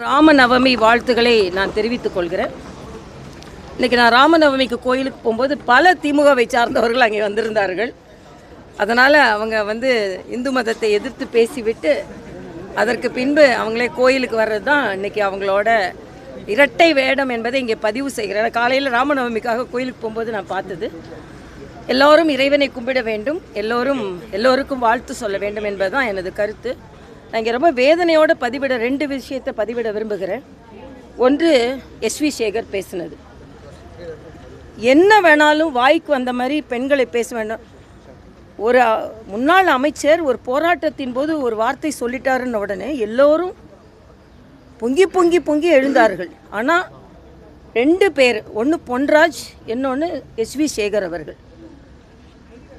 ராமநவமி வாழ்த்துக்களை நான் தெரிவித்துக் கொள்கிறேன். இன்றைக்கி நான் ராமநவமிக்கு கோயிலுக்கு போகும்போது பல திமுகவை சார்ந்தவர்கள் அங்கே வந்திருந்தார்கள். அதனால் அவங்க இந்து மதத்தை எதிர்த்து பேசிவிட்டு அதற்கு பின்பு அவங்களே கோயிலுக்கு வர்றது தான் இன்றைக்கி அவங்களோட இரட்டை வேடம் என்பதை இங்கே பதிவு செய்கிறேன். காலையில் ராமநவமிக்காக கோயிலுக்கு போகும்போது நான் பார்த்தது. எல்லோரும் இறைவனை கும்பிட வேண்டும், எல்லோருக்கும் வாழ்த்து சொல்ல வேண்டும் என்பது தான் எனது கருத்து. நான் இங்கே ரொம்ப வேதனையோடு ரெண்டு விஷயத்தை பதிவிட விரும்புகிறேன். ஒன்று, எஸ்வி சேகர் பேசினது. என்ன வேணாலும் வாய்க்கு வந்த மாதிரி பெண்களை பேச வேண்டாம். ஒரு முன்னாள் அமைச்சர் ஒரு போராட்டத்தின் போது ஒரு வார்த்தை சொல்லிட்டாருன்னு உடனே எல்லோரும் பொங்கி பொங்கி பொங்கி எழுந்தார்கள். ஆனால் 2 பேர், ஒன்று பொன்ராஜ், இன்னொன்று எஸ்வி சேகர் அவர்கள்.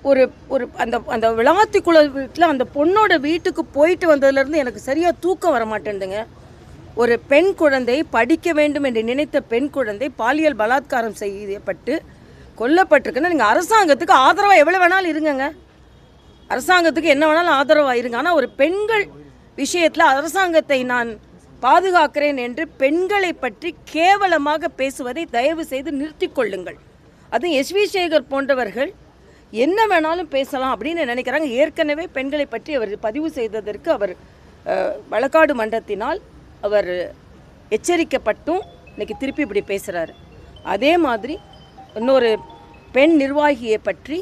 ஒரு ஒரு அந்த அந்த விளாத்திக்குள்ள வீட்டில் அந்த பொண்ணோட வீட்டுக்கு போயிட்டு வந்ததுலேருந்து எனக்கு சரியாக தூக்கம் வர மாட்டேங்குதுங்க. ஒரு பெண் குழந்தை, படிக்க வேண்டும் என்று நினைத்த பெண் குழந்தை பாலியல் பலாத்காரம் செய்யப்பட்டு கொல்லப்பட்டிருக்குன்னா நீங்கள் அரசாங்கத்துக்கு ஆதரவாக எவ்வளோ வேணாலும் இருங்கங்க, அரசாங்கத்துக்கு என்ன வேணாலும் ஆதரவாக இருங்க. ஆனால் ஒரு பெண்கள் விஷயத்தில் அரசாங்கத்தை நான் பாதுகாக்கிறேன் என்று பெண்களை பற்றி கேவலமாக பேசுவதை தயவு செய்து நிறுத்தி கொள்ளுங்கள். அதுவும் எஸ்வி சேகர் போன்றவர்கள் என்ன வேணாலும் பேசலாம் அப்படின்னு நினைக்கிறாங்க. ஏற்கனவே பெண்களை பற்றி அவர் பதிவு செய்ததற்கு அவர் வழக்காடு மன்றத்தினால் அவர் எச்சரிக்கப்பட்டும் இன்றைக்கி திருப்பி இப்படி பேசுகிறாரு. அதே மாதிரி இன்னொரு பெண் நிர்வாகியை பற்றி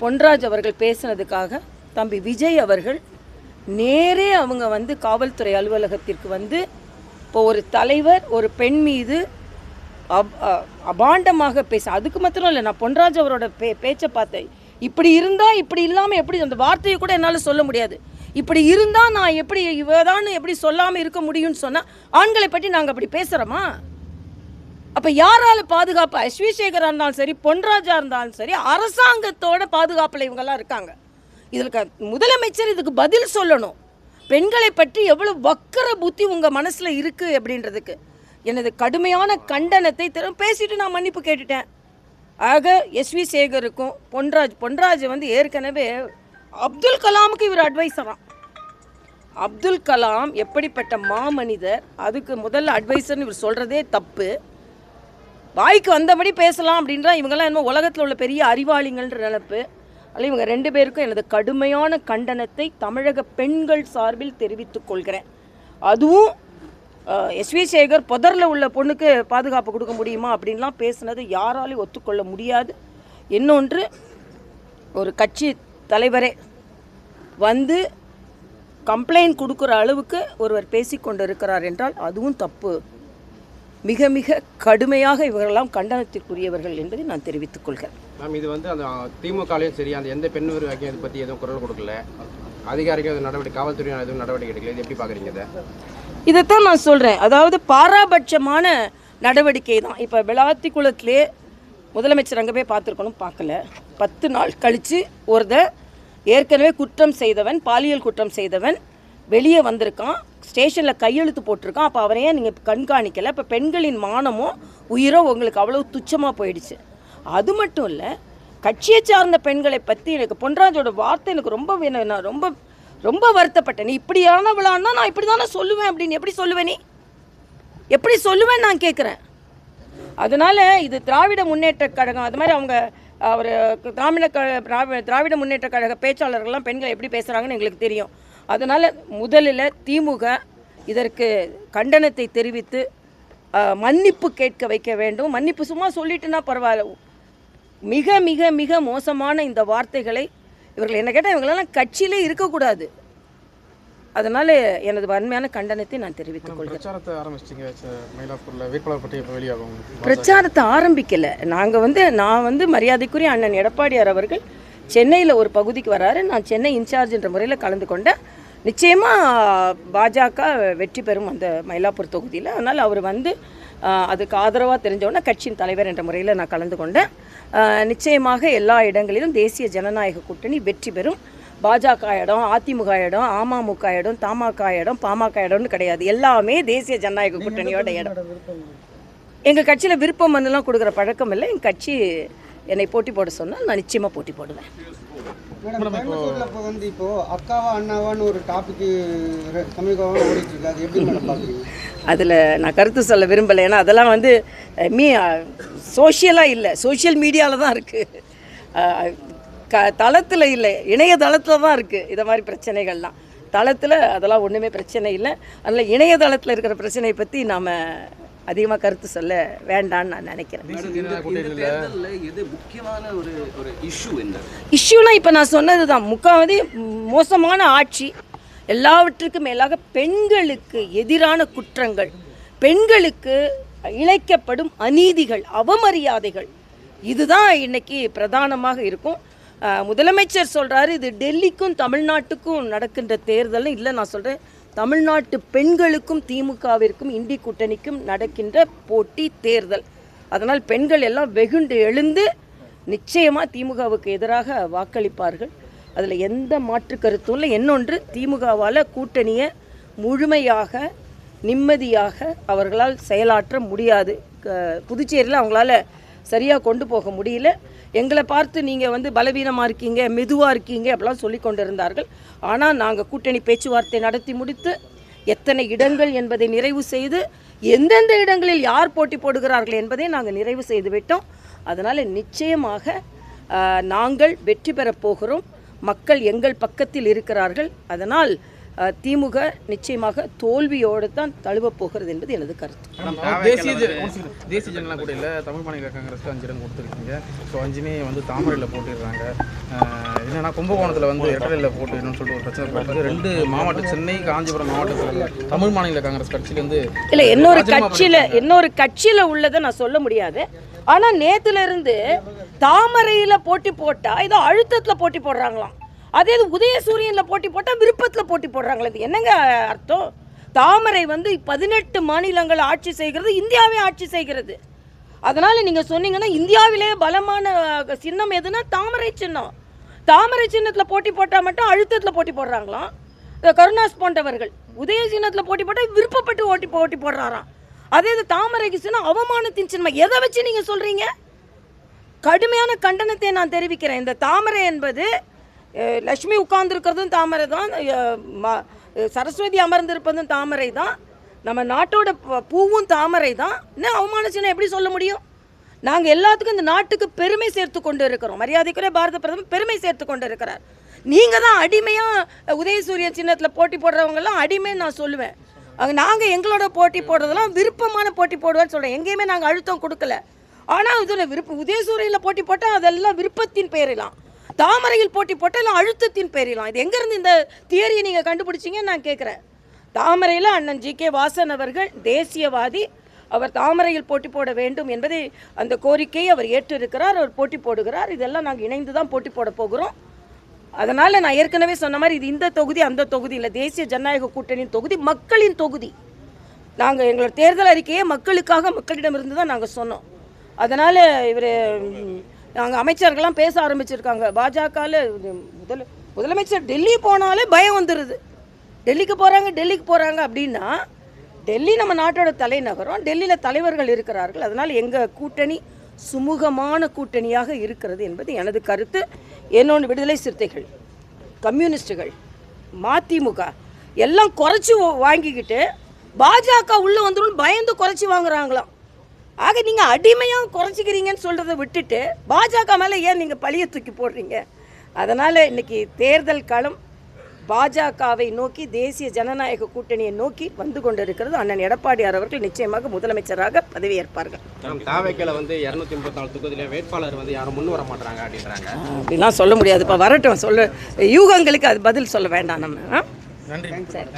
பொன்ராஜ் அவர்கள் பேசினதுக்காக தம்பி விஜய் அவர்கள் நேரே அவங்க காவல்துறை அலுவலகத்திற்கு இப்போ ஒரு தலைவர் ஒரு பெண் மீது அபாண்டமாக பேச, அதுக்கு மாத்திரம் இல்லை, நான் பொன்ராஜ் அவரோட பேச்சை பார்த்தேன். இப்படி இருந்தால் இப்படி இல்லாமல் எப்படி, அந்த வார்த்தையை கூட என்னால் சொல்ல முடியாது. இப்படி இருந்தால் நான் எப்படி இவதான்னு எப்படி சொல்லாமல் இருக்க முடியும்னு சொன்னால் ஆண்களை பற்றி நாங்கள் அப்படி பேசுகிறோமா? அப்போ யாரால் பாதுகாப்பு? எஸ்வி சேகராக இருந்தாலும் சரி, பொன்ராஜாக இருந்தாலும் சரி, அரசாங்கத்தோட பாதுகாப்பில் இவங்கெல்லாம் இருக்காங்க. இதுக்கு முதலமைச்சர் இதுக்கு பதில் சொல்லணும். பெண்களை பற்றி எவ்வளோ வக்கர புத்தி உங்கள் மனசில் இருக்குது அப்படின்றதுக்கு எனது கடுமையான கண்டனத்தை பேசிட்டு நான் மன்னிப்பு கேட்டுட்டேன். ஆக எஸ்வி சேகருக்கும் பொன்ராஜ் ஏற்கனவே அப்துல் கலாமுக்கு இவர் அட்வைஸராம். அப்துல் கலாம் எப்படிப்பட்ட மாமனிதர், அதுக்கு முதல்ல அட்வைஸர்னு இவர் சொல்கிறதே தப்பு. வாய்க்கு வந்தபடி பேசலாம் அப்படின்றா இவங்கெல்லாம் என்ன உலகத்தில் உள்ள பெரிய அறிவாளிங்கள்ன்ற நினைப்பு. அதில் இவங்க 2 பேருக்கும் எனது கடுமையான கண்டனத்தை தமிழக பெண்கள் சார்பில் தெரிவித்துக் கொள்கிறேன். அதுவும் எஸ்வி சேகர் புதரில் உள்ள பொண்ணுக்கு பாதுகாப்பு கொடுக்க முடியுமா அப்படின்லாம் பேசுனது யாராலையும் ஒத்துக்கொள்ள முடியாது. இன்னொன்று, ஒரு கட்சி தலைவரே கம்ப்ளைண்ட் கொடுக்குற அளவுக்கு ஒருவர் பேசிக்கொண்டு இருக்கிறார் என்றால் அதுவும் தப்பு. மிக மிக கடுமையாக இவர்களெல்லாம் கண்டனத்திற்குரியவர்கள் என்பதை நான் தெரிவித்துக் கொள்கிறேன். மேம், இது அந்த திமுகலையும் சரி, அந்த எந்த பெண் இதை பற்றி எதுவும் குரல் கொடுக்கல, அதிகாரிகள் நடவடிக்கை, காவல்துறை எதுவும் நடவடிக்கை எடுக்கல, இது எப்படி பார்க்குறீங்க? இதைத்தான் நான் சொல்கிறேன். அதாவது பாராபட்சமான நடவடிக்கை தான். இப்போ விளாத்திக்குளத்திலே முதலமைச்சர் அங்கே போய் பார்த்துருக்கணும், பார்க்கல. 10 நாள் கழித்து ஏற்கனவே குற்றம் செய்தவன், பாலியல் குற்றம் செய்தவன் வெளியே வந்திருக்கான், ஸ்டேஷனில் கையெழுத்து போட்டிருக்கான். அப்போ அவரையே நீங்கள் கண்காணிக்கலை. இப்போ பெண்களின் மானமோ உயிரோ உங்களுக்கு அவ்வளோ துச்சமாக போயிடுச்சு. அது மட்டும் இல்லை, கட்சியை சார்ந்த பெண்களை பற்றி எனக்கு பொன்ராஜோட வார்த்தை எனக்கு நான் ரொம்ப ரொம்ப வருத்தப்பட்டேன். நீ இப்படியானவளான்னா நான் இப்படி தானே சொல்லுவேன் அப்படின்னு எப்படி சொல்லுவேன்? நீ எப்படி சொல்லுவேன் நான் கேட்குறேன். அதனால் இது திராவிட முன்னேற்ற கழகம், அது மாதிரி அவர் திராவிட முன்னேற்ற கழக பேச்சாளர்கள்லாம் பெண்களை எப்படி பேசுகிறாங்கன்னு எங்களுக்கு தெரியும். அதனால் முதலில் திமுக இதற்கு கண்டனத்தை தெரிவித்து மன்னிப்பு கேட்க வைக்க வேண்டும். மன்னிப்பு சும்மா சொல்லிட்டுனா பரவாயில்ல. மிக மிக மிக மோசமான இந்த வார்த்தைகளை இவர்கள் என்ன கேட்டால் இவங்களெல்லாம் கட்சியிலே இருக்கக்கூடாது. அதனால் எனது வன்மையான கண்டனத்தை நான் தெரிவித்துக் கொள்கிறேன். பிரச்சாரத்தை ஆரம்பிக்கலை. நான் மரியாதைக்குரிய அண்ணன் எடப்பாடியார் அவர்கள் சென்னையில் ஒரு பகுதிக்கு வராரு. நான் சென்னை இன்சார்ஜ் என்ற முறையில் கலந்து கொண்டேன். நிச்சயமாக பாஜக வெற்றி பெறும் அந்த மயிலாப்பூர் தொகுதியில். அதனால் அவர் அதுக்கு ஆதரவாக தெரிஞ்சவொன்னே கட்சியின் தலைவர் என்ற முறையில் நான் கலந்து கொண்டேன். நிச்சயமாக எல்லா இடங்களிலும் தேசிய ஜனநாயக கூட்டணி வெற்றி பெறும். பாஜக இடம், அதிமுக இடம், அமமுக இடம், தமாக இடம், பாமக இடம்னு கிடையாது. எல்லாமே தேசிய ஜனநாயக கூட்டணியோட இடம். எங்கள் கட்சியில் விருப்பம் கொடுக்குற பழக்கம் இல்லை. எங்கள் கட்சி என்னை போட்டி போட சொன்னால் நான் நிச்சயமாக போட்டி போடுவேன். மேடம் கோயம்புத்தூர்ல இப்போ வந்து இப்போ அக்காவா அண்ணாவான்னு ஒரு டாபிக் சமீபமாக ஓடிட்டு இருக்கு, அது எப்படி மேடம் பார்க்குறீங்க? அதில் நான் கருத்து சொல்ல விரும்பலை. ஏன்னா அதெல்லாம் வந்து சோஷியலாக இல்லை, சோஷியல் மீடியாவில் தான் இருக்குது, தளத்தில் இல்லை, இணையதளத்தில் தான் இருக்குது. இதை மாதிரி பிரச்சனைகள்லாம் தளத்தில் அதெல்லாம் ஒன்றுமே பிரச்சனை இல்லை. அதனால் இணையதளத்தில் இருக்கிற பிரச்சனையை பற்றி நாம் அதிகமாக கருத்து சொல்ல வேண்டான்னு நான் நினைக்கிறேன். இஷ்யூனா இப்போ நான் சொன்னது தான், முக்காவது மோசமான ஆட்சி, எல்லாவற்றுக்கும் மேலாக பெண்களுக்கு எதிரான குற்றங்கள், பெண்களுக்கு இழைக்கப்படும் அநீதிகள், அவமரியாதைகள், இதுதான் இன்னைக்கு பிரதானமாக இருக்கும். முதலமைச்சர் சொல்கிறாரு இது டெல்லிக்கும் தமிழ்நாட்டுக்கும் நடக்கின்ற தேர்தலும் இல்லை. நான் சொல்கிறேன், தமிழ்நாட்டு பெண்களுக்கும் திமுகவிற்கும் இந்தி கூட்டணிக்கும் நடக்கின்ற போட்டி தேர்தல். அதனால் பெண்கள் எல்லாம் வெகுண்டு எழுந்து நிச்சயமாக திமுகவுக்கு எதிராக வாக்களிப்பார்கள். அதில் எந்த மாற்று கருத்தும் இல்லை. இன்னொன்று, திமுகவால் கூட்டணியை முழுமையாக நிம்மதியாக அவர்களால் செயலாற்ற முடியாது. புதுச்சேரியில் அவங்களால சரியாக கொண்டு போக முடியல. எங்களை பார்த்து நீங்கள் வந்து பலவீனமாக இருக்கீங்க, மெதுவாக இருக்கீங்க அப்படிலாம் சொல்லி கொண்டு இருந்தார்கள். ஆனால் நாங்கள் கூட்டணி பேச்சுவார்த்தை நடத்தி முடித்து எத்தனை இடங்கள் என்பதை நிறைவு செய்து எந்தெந்த இடங்களில் யார் போட்டி போடுகிறார்கள் என்பதை நாங்கள் நிறைவு செய்து விட்டோம். அதனால் நிச்சயமாக நாங்கள் வெற்றி பெறப் போகிறோம். மக்கள் எங்கள் பக்கத்தில் இருக்கிறார்கள். அதனால் திமுக நிச்சயமாக தோல்வியோடு தான் தழுவப் போகிறது என்பது எனது கருத்து. தேசிய ஜனநல கூட்டணியில் தமிழ் மாநில காங்கிரஸ்க்கு 5 இடம் கொடுத்துருக்கீங்க. ஸோ 5மே வந்து தாமரையில் போட்டிடுறாங்க. என்னன்னா கும்பகோணத்தில் வந்து இரட்டையில் போட்டிடணும்னு சொல்லிட்டு ஒரு பிரச்சனை போகிறது. 2 மாவட்டம், சென்னை காஞ்சிபுரம் மாவட்டத்தில் தமிழ் மாநில காங்கிரஸ் கட்சியிலேருந்து இல்லை, இன்னொரு கட்சியில் உள்ளதை நான் சொல்ல முடியாது. ஆனால் நேற்றுலேருந்து தாமரையில் போட்டி போட்டால் ஏதோ அழுத்தத்தில் போட்டி போடுறாங்களாம். அதே இது உதயசூரியனில் போட்டி போட்டால் விருப்பத்தில் போட்டி போடுறாங்களே. இது என்னங்க அர்த்தம்? தாமரை வந்து 18 மாநிலங்கள் ஆட்சி செய்கிறது, இந்தியாவே ஆட்சி செய்கிறது. அதனால் நீங்கள் சொன்னீங்கன்னா இந்தியாவிலே பலமான சின்னம் எதுனா தாமரை சின்னம். தாமரை சின்னத்தில் போட்டி போட்டால் மட்டும் அழுத்தத்தில் போட்டி போடுறாங்களாம். கருணாஸ் போன்றவர்கள் உதய சின்னத்தில் போட்டி போட்டால் விருப்பப்பட்டு போட்டி போடுறாராம். அதே இது தாமரைக்கு சின்னம் அவமானத்தின் சின்னம். எதை வச்சு நீங்கள் சொல்கிறீங்க? கடுமையான கண்டனத்தை நான் தெரிவிக்கிறேன். இந்த தாமரை என்பது லட்சுமி உட்கார்ந்துருக்கிறதும் தாமரை தான், சரஸ்வதி அமர்ந்திருப்பதும் தாமரை தான், நம்ம நாட்டோட பூவும் தாமரை தான். இன்னும் அவமான சின்னம் எப்படி சொல்ல முடியும்? நாங்கள் எல்லாத்துக்கும் இந்த நாட்டுக்கு பெருமை சேர்த்து கொண்டு இருக்கிறோம். மரியாதைக்குரிய பாரத பிரதமர் பெருமை சேர்த்து கொண்டு இருக்கிறார். நீங்கள் தான் அடிமையாக உதயசூரியன் சின்னத்தில் போட்டி போடுறவங்கெல்லாம் அடிமைன்னு நான் சொல்லுவேன். நாங்கள் எங்களோட போட்டி போடுறதெல்லாம் விருப்பமான போட்டி போடுவேன்னு சொல்கிறேன். எங்கேயுமே நாங்கள் அழுத்தம் கொடுக்கல. ஆனால் இதில் உதயசூரியனில் போட்டி போட்டால் அதெல்லாம் விருப்பத்தின் பெயரிலாம், தாமரையில் போட்டி போட்டால் அழுத்தத்தின் பெயரிலாம். இது எங்கேருந்து இந்த தியரியை நீங்கள் கண்டுபிடிச்சிங்கன்னு நான் கேட்குறேன். தாமரையில் அண்ணன் ஜி.கே. வாசன் அவர்கள் தேசியவாதி, அவர் தாமரையில் போட்டி போட வேண்டும் என்பதை அந்த கோரிக்கையை அவர் ஏற்றிருக்கிறார், அவர் போட்டி போடுகிறார். இதெல்லாம் நாங்கள் இணைந்து தான் போட்டி போட போகிறோம். அதனால் நான் ஏற்கனவே சொன்ன மாதிரி இது இந்த தொகுதி அந்த தொகுதி இல்லை, தேசிய ஜனநாயக கூட்டணியின் தொகுதி, மக்களின் தொகுதி. நாங்கள் எங்களோட தேர்தல் அறிக்கையை மக்களுக்காக மக்களிடமிருந்து தான் நாங்கள் சொன்னோம். அதனால் நாங்கள் அமைச்சர்கள்லாம் பேச ஆரம்பிச்சிருக்காங்க. பாஜகவில் முதலமைச்சர் டெல்லி போனாலே பயம் வந்துடுது. டெல்லிக்கு போகிறாங்க அப்படின்னா, டெல்லி நம்ம நாட்டோட தலைநகரம், டெல்லியில் தலைவர்கள் இருக்கிறார்கள். அதனால் எங்கள் கூட்டணி சுமூகமான கூட்டணியாக இருக்கிறது என்பது எனது கருத்து. என்னொன்று, விடுதலை சிறுத்தைகள், கம்யூனிஸ்டுகள், மதிமுக எல்லாம் குறைச்சி வாங்கிக்கிட்டு பாஜக உள்ளே வந்துடும் பயந்து குறைச்சி வாங்குறாங்களாம். ஆக நீங்கள் அடிமையாக குறைச்சிக்கிறீங்கன்னு சொல்கிறத விட்டுட்டு பாஜக மேலே ஏன் நீங்கள் பழிய தூக்கி போடுறீங்க? அதனால் இன்றைக்கி தேர்தல் களம் பாஜகவை நோக்கி, தேசிய ஜனநாயக கூட்டணியை நோக்கி வந்து கொண்டு இருக்கிறது. அண்ணன் எடப்பாடியார் அவர்கள் நிச்சயமாக முதலமைச்சராக பதவியேற்பார்கள். தாவேக்கையில் வந்து 234 தொகுதியில் வேட்பாளர் வந்து யாரும் முன் வர மாட்டாங்க அப்படின்றாங்க. அப்படிலாம் சொல்ல முடியாது. இப்போ வரட்டும், யூகங்களுக்கு அது பதில் சொல்ல வேண்டாம் நம்ம. நன்றி. சரி.